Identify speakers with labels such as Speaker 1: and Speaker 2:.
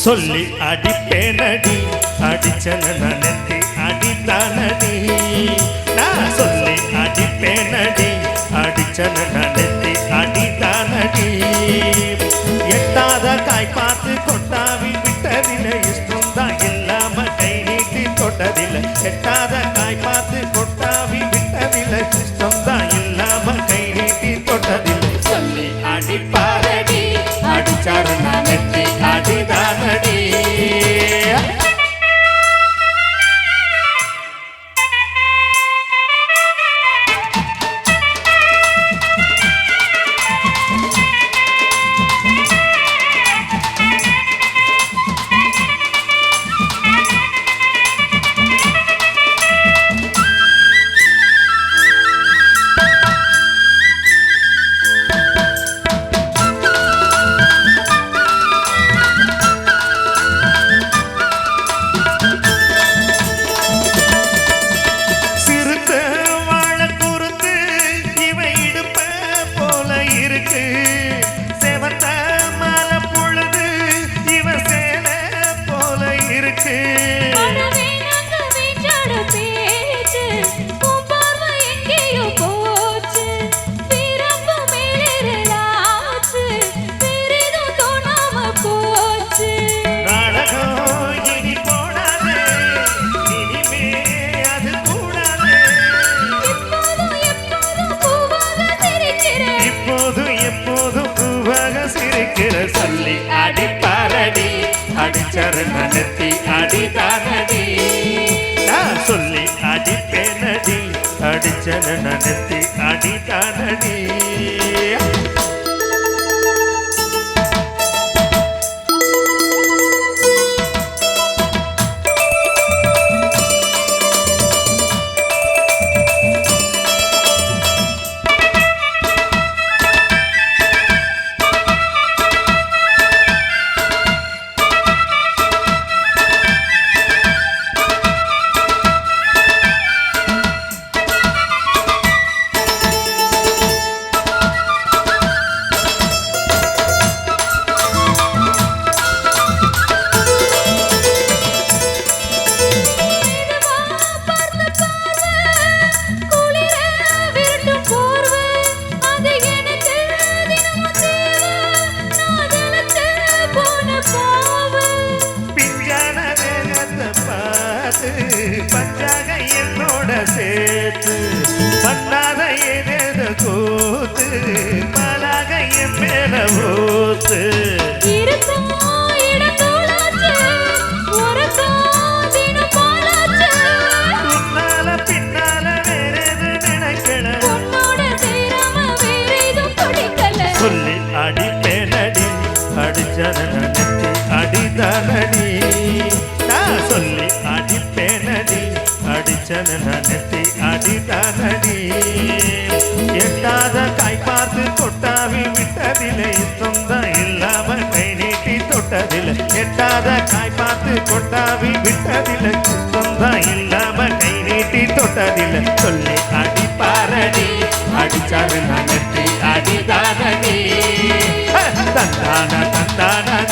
Speaker 1: சொல்லி அடிப்பேனடி அடிச்சன நெத்தி அடித்தானடி நான் சொல்லி அடிப்பேனடி அடிச்சன நெத்தி அடித்தானடி எட்டாத காய் பார்த்து கொட்டாவி விட்டதில்லை இஷ்டம் தான் இல்லாம கை நீட்டி தொட்டதில்லை எட்டாத காய் பார்த்து கொட்டாவி விட்டதில்லை இஷ்டம் தான் இல்லாம கை நீட்டி தொட்டதில்லை சொல்லி அடிப்பாரடி அடிச்சாரு நான் நெத்தி அடிதானடி சொல்லி அடிப்பாரடி அடிச்சரண நெத்தி அடிதானடி நான் சொல்லி அடிப்பேனடி அடிச்சரண நெத்தி அடிதானடி பஞ்சாக என்னோட சேர்த்து பண்ணாத ஏதேது கூத்து பலாக என் மேல ஊத்து பின்னால பின்னால வேறேது நினைக்கல சொல்லி அடிப்பேனடி அடிச்சன நெத்தி அடிதானடி நான் சொல்லி அடிப்பேனடி அடிச்சன நெத்தி அடிதானடி எட்டாத காய் பார்த்து கொட்டாவி விட்டதில்லை சொந்தம் இல்லாம கை நீட்டி தொட்டதில்லை எட்டாத காய் பார்த்து கொட்டாவி விட்டதில்லை சொந்தம் இல்லாம கை நீட்டி தொட்டதில்லை சொல்லி அடிப்பாரடி அடிச்சாரு நெத்தி அடிதானடி தந்தான தந்தான